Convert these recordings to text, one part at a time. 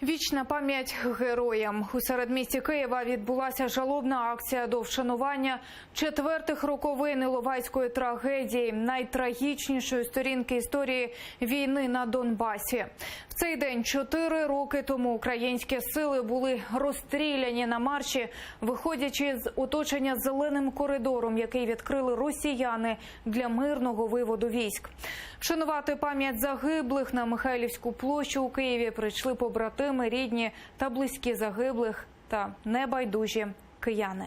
Вічна пам'ять героям. У середмісті Києва відбулася жалобна акція до вшанування 4-х роковин Іловайської трагедії, найтрагічнішої сторінки історії війни на Донбасі. В цей день 4 роки тому українські сили були розстріляні на марші, виходячи з оточення зеленим коридором, який відкрили росіяни для мирного виводу військ. Вшанувати пам'ять загиблих на Михайлівську площу у Києві прийшли побратими, рідні та близькі загиблих та небайдужі кияни.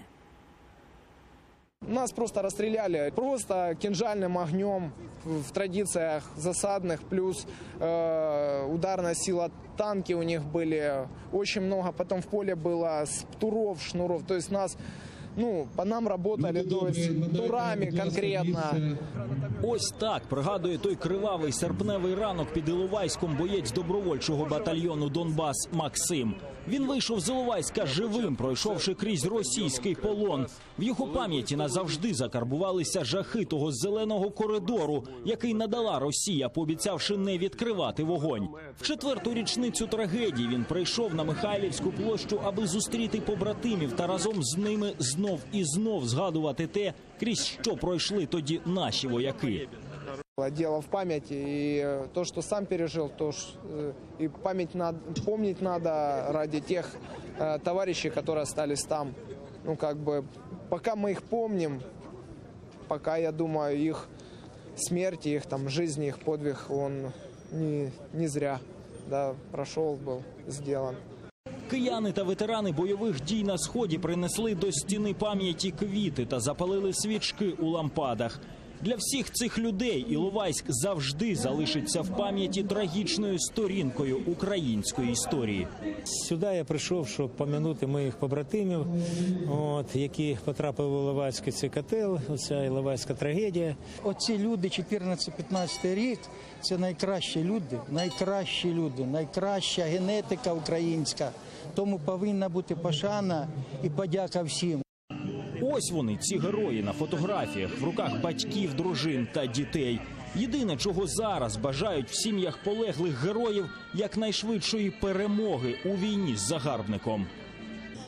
Нас просто расстреляли, просто кинжальным огнем в традициях засадных, плюс ударная сила, танки у них были, очень много, потом в поле было туров, шнуров, то есть нас, по нам работали, то есть турами конкретно. Ось так пригадує той кривавий серпневий ранок під Іловайськом боєць добровольчого батальйону «Донбас» Максим. Він вийшов з Іловайська живим, пройшовши крізь російський полон. В його пам'яті назавжди закарбувалися жахи того зеленого коридору, який надала Росія, пообіцявши не відкривати вогонь. В 4-ту річницю трагедії він прийшов на Михайлівську площу, аби зустріти побратимів та разом з ними знов і знов згадувати те, крізь що пройшли тоді наші вояки. Дело в памяти, и то, что сам пережил, и помнить надо ради тех товарищей, которые остались там. Пока мы их помним, пока, я думаю, их смерть, их жизнь, их подвиг, он не зря прошел, был сделан. Кияни та ветерани бойових дій на Сході принесли до стіни пам'яті квіти та запалили свічки у лампадах. Для всіх цих людей Іловайськ завжди залишиться в пам'яті трагічною сторінкою української історії. Сюди я прийшов, щоб пом'янути моїх побратимів, які потрапили в Іловайський цей котел, оця Іловайська трагедія. Оці люди, 14-15 рік, це найкращі люди, найкраща генетика українська. Тому повинна бути пошана і подяка всім. Ось вони, ці герої на фотографіях, в руках батьків, дружин та дітей. Єдине, чого зараз бажають в сім'ях полеглих героїв – якнайшвидшої перемоги у війні з загарбником.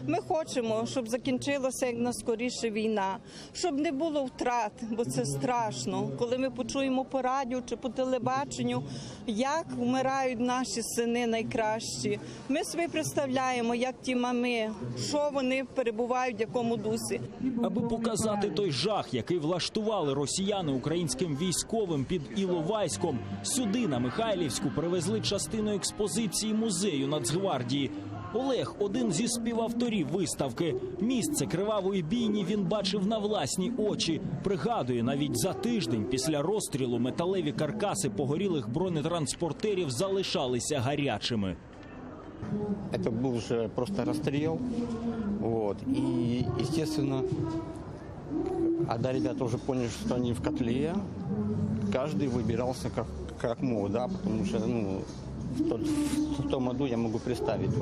Ми хочемо, щоб закінчилася якнайскоріше війна, щоб не було втрат, бо це страшно. Коли ми почуємо по радіо чи по телебаченню, як вмирають наші сини найкращі. Ми собі представляємо, як ті мами, що вони перебувають, в якому дусі. Аби показати той жах, який влаштували росіяни українським військовим під Іловайськом, сюди, на Михайлівську, привезли частину експозиції музею Нацгвардії. Олег – один зі співавторів виставки. Місце кривавої бійні він бачив на власні очі. Пригадує, навіть за тиждень після розстрілу металеві каркаси погорілих бронетранспортерів залишалися гарячими. Це був вже просто розстріл. І, звісно, когда ребята вже поняли, що вони в котлі, кожен вибирався як мог, тому що, в тому году я можу представити,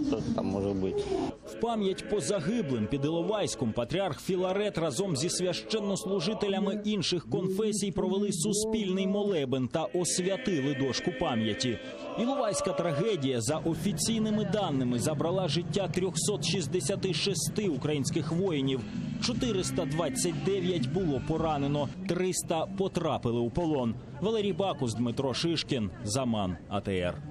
що там може бути. В пам'ять по загиблим під Іловайськом патріарх Філарет разом зі священнослужителями інших конфесій провели суспільний молебен та освятили дошку пам'яті. Іловайська трагедія, за офіційними даними, забрала життя 366 українських воїнів. 429 було поранено, 300 потрапили у полон. Валерій Бакус, Дмитро Шишкін, Заман, АТР.